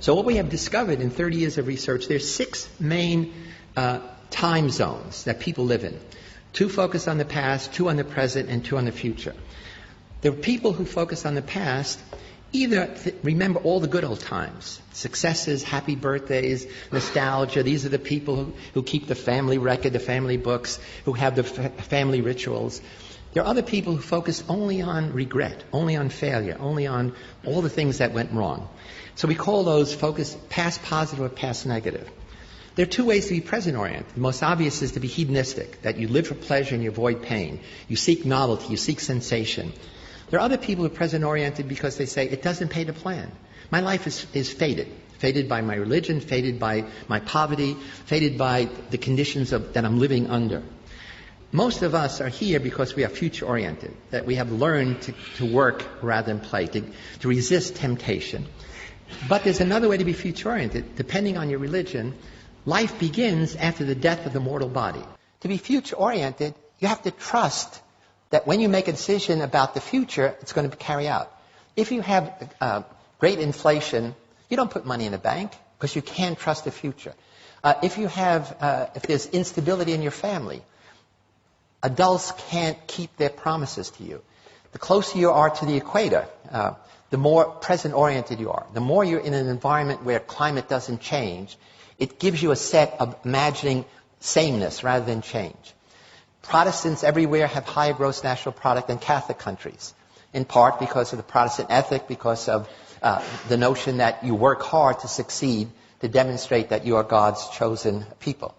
So what we have discovered in 30 years of research, there's 6 main time zones that people live in. 2 focus on the past, 2 on the present, and 2 on the future. The people who focus on the past either remember all the good old times, successes, happy birthdays, nostalgia. These are the people who keep the family record, the family books, who have the family rituals. There are other people who focus only on regret, only on failure, only on all the things that went wrong. So we call those focus past positive or past negative. There are 2 ways to be present-oriented. The most obvious is to be hedonistic, that you live for pleasure and you avoid pain. You seek novelty, you seek sensation. There are other people who are present-oriented because they say, it doesn't pay to plan. My life is fated. Fated by my religion, fated by my poverty, fated by the conditions that I'm living under. Most of us are here because we are future-oriented, that we have learned to work rather than play, to resist temptation. But there's another way to be future-oriented. Depending on your religion, life begins after the death of the mortal body. To be future-oriented, you have to trust that when you make a decision about the future, it's going to carry out. If you have great inflation, you don't put money in the bank because you can't trust the future. If there's instability in your family, adults can't keep their promises to you. The closer you are to the equator, the more present-oriented you are. The more you're in an environment where climate doesn't change, it gives you a set of imagining sameness rather than change. Protestants everywhere have higher gross national product than Catholic countries, in part because of the Protestant ethic, because of the notion that you work hard to succeed, to demonstrate that you are God's chosen people.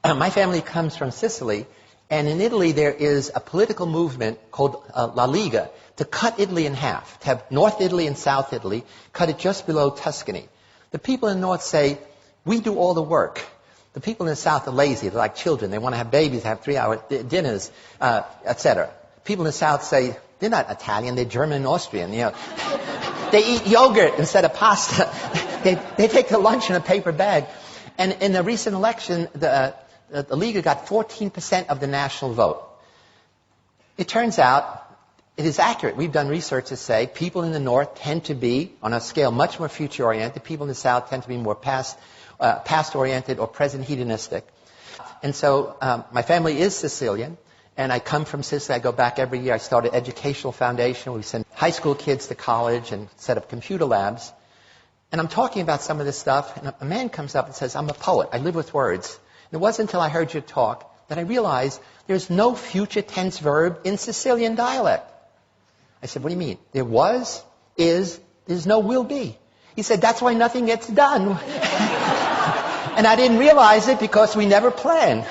My family comes from Sicily, and in Italy there is a political movement called La Liga to cut Italy in half, to have North Italy and South Italy, cut it just below Tuscany. The people in the North say, we do all the work. The people in the South are lazy. They're like children. They want to have babies, have 3-hour dinners, etc. People in the South say, they're not Italian, they're German and Austrian. You know. They eat yogurt instead of pasta. They take their lunch in a paper bag. And in the recent election, the Liga got 14% of the national vote. It turns out it is accurate. We've done research to say people in the North tend to be, on a scale much more future-oriented. People in the South tend to be more past-oriented or present hedonistic. And so my family is Sicilian, and I come from Sicily. I go back every year. I started an educational foundation. We send high school kids to college and set up computer labs. And I'm talking about some of this stuff, and a man comes up and says, I'm a poet. I live with words. And it wasn't until I heard your talk that I realized there's no future tense verb in Sicilian dialect. I said, what do you mean? There was, is, there's no will be. He said, that's why nothing gets done. And I didn't realize it because we never plan.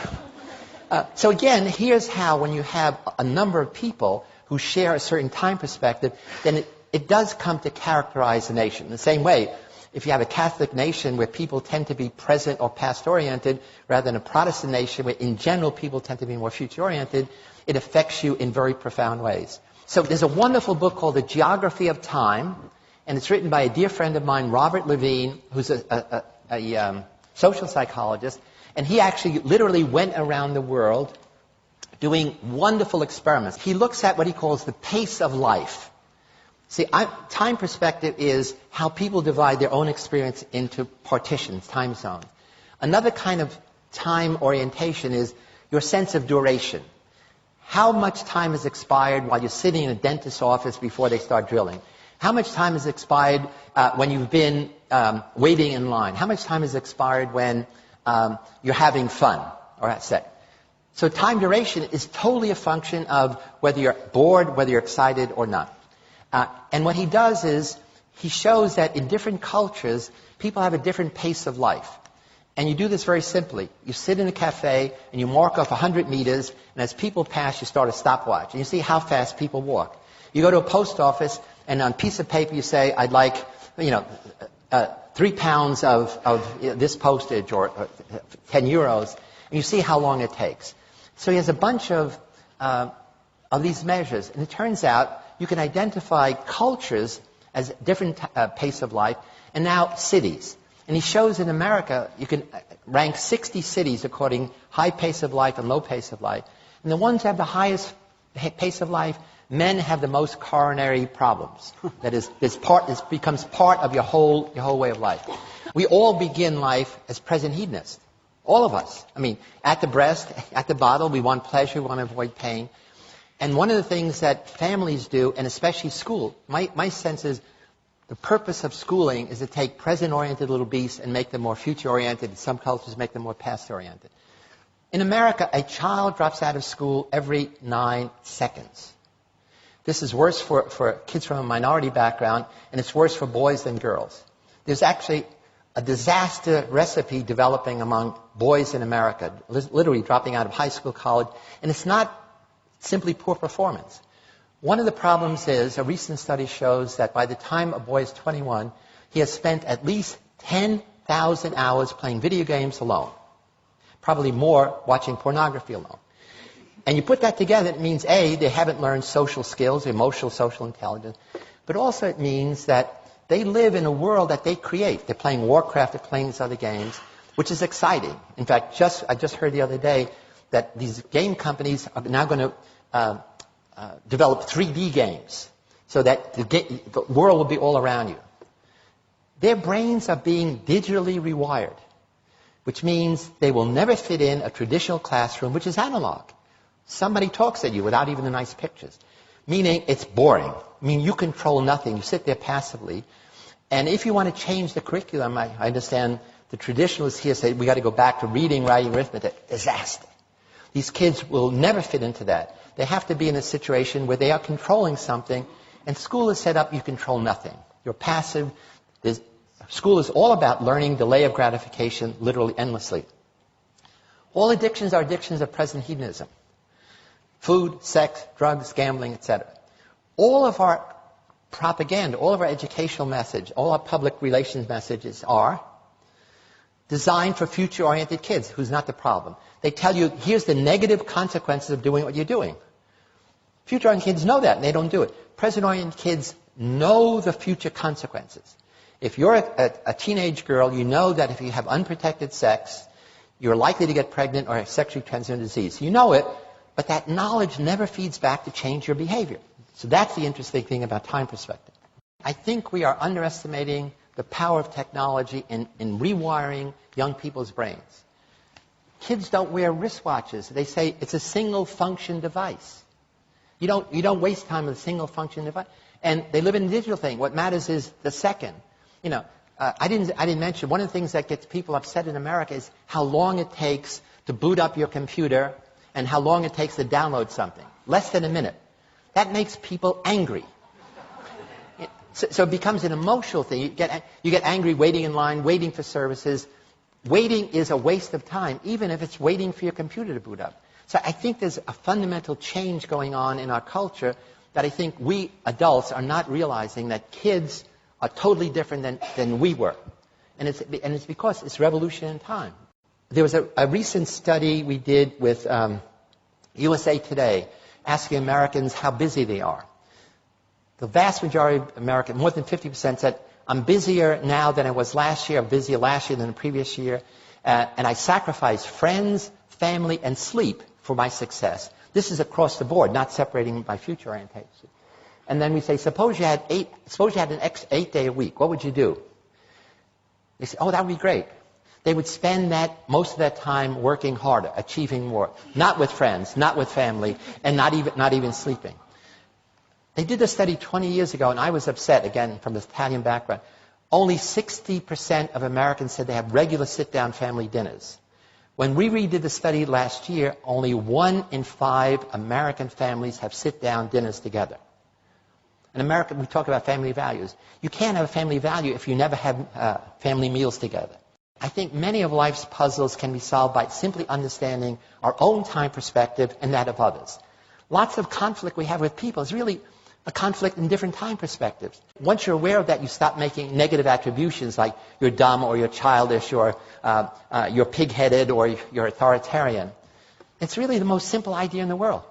So again, here's how when you have a number of people who share a certain time perspective, then it does come to characterize a nation. In the same way, if you have a Catholic nation where people tend to be present or past-oriented, rather than a Protestant nation where in general people tend to be more future-oriented, it affects you in very profound ways. So there's a wonderful book called The Geography of Time, and it's written by a dear friend of mine, Robert Levine, who's a social psychologist, and he actually literally went around the world doing wonderful experiments. He looks at what he calls the pace of life. See, time perspective is how people divide their own experience into partitions, time zones. Another kind of time orientation is your sense of duration. How much time has expired while you're sitting in a dentist's office before they start drilling? How much time has expired when you've been waiting in line? How much time has expired when you're having fun or at set? So time duration is totally a function of whether you're bored, whether you're excited or not. And what he does is he shows that in different cultures, people have a different pace of life. And you do this very simply. You sit in a cafe and you mark off 100 meters, and as people pass, you start a stopwatch. And you see how fast people walk. You go to a post office, and on a piece of paper you say, I'd like, 3 pounds of this postage or 10 euros, and you see how long it takes. So he has a bunch of these measures, and it turns out you can identify cultures as different pace of life, and now cities. And he shows in America, you can rank 60 cities according high pace of life and low pace of life. And the ones that have the highest pace of life men have the most coronary problems. That is, this becomes part of your whole way of life. We all begin life as present hedonists. All of us. I mean, at the breast, at the bottle, we want pleasure, we want to avoid pain. And one of the things that families do, and especially school, my sense is the purpose of schooling is to take present-oriented little beasts and make them more future-oriented. In some cultures, make them more past-oriented. In America, a child drops out of school every 9 seconds. This is worse for kids from a minority background, and it's worse for boys than girls. There's actually a disaster recipe developing among boys in America, literally dropping out of high school, college, and it's not simply poor performance. One of the problems is, a recent study shows that by the time a boy is 21, he has spent at least 10,000 hours playing video games alone. Probably more watching pornography alone. And you put that together, it means, A, they haven't learned social skills, emotional, social intelligence, but also it means that they live in a world that they create. They're playing Warcraft, they're playing these other games, which is exciting. In fact, I just heard the other day that these game companies are now going to develop 3D games so that the world will be all around you. Their brains are being digitally rewired, which means they will never fit in a traditional classroom, which is analog. Somebody talks at you without even the nice pictures. Meaning it's boring. I mean, you control nothing. You sit there passively. And if you want to change the curriculum, I understand the traditionalists here say we got to go back to reading, writing, arithmetic. Disaster. These kids will never fit into that. They have to be in a situation where they are controlling something, and school is set up, you control nothing. You're passive. School is all about learning, delay of gratification, literally endlessly. All addictions are addictions of present hedonism. Food, sex, drugs, gambling, etc. All of our propaganda, all of our educational message, all our public relations messages are designed for future-oriented kids, who's not the problem. They tell you, here's the negative consequences of doing what you're doing. Future-oriented kids know that, and they don't do it. Present-oriented kids know the future consequences. If you're a teenage girl, you know that if you have unprotected sex, you're likely to get pregnant or have sexually transmitted disease. You know it, but that knowledge never feeds back to change your behavior. So that's the interesting thing about time perspective. I think we are underestimating the power of technology in rewiring young people's brains. Kids don't wear wristwatches. They say it's a single function device. You don't waste time with a single function device. And they live in a digital thing. What matters is the second. You know, I didn't mention one of the things that gets people upset in America is how long it takes to boot up your computer and how long it takes to download something. Less than a minute. That makes people angry. So it becomes an emotional thing. You get angry waiting in line, waiting for services. Waiting is a waste of time, even if it's waiting for your computer to boot up. So I think there's a fundamental change going on in our culture that I think we adults are not realizing, that kids are totally different than we were. And it's because it's revolution in time. There was a recent study we did with USA Today asking Americans how busy they are. The vast majority of Americans, more than 50%, said, I'm busier now than I was last year, I'm busier last year than the previous year, and I sacrifice friends, family, and sleep for my success. This is across the board, not separating by future orientation. And then we say, suppose you had an 8-day a week, what would you do? They say, oh, that would be great. They would spend most of that time working harder, achieving more, not with friends, not with family, and not even sleeping. They did a study 20 years ago, and I was upset, again, from this Italian background. Only 60% of Americans said they have regular sit-down family dinners. When we redid the study last year, only 1 in 5 American families have sit-down dinners together. In America, we talk about family values. You can't have a family value if you never have family meals together. I think many of life's puzzles can be solved by simply understanding our own time perspective and that of others. Lots of conflict we have with people is really a conflict in different time perspectives. Once you're aware of that, you stop making negative attributions like you're dumb or you're childish or you're pig-headed or you're authoritarian. It's really the most simple idea in the world.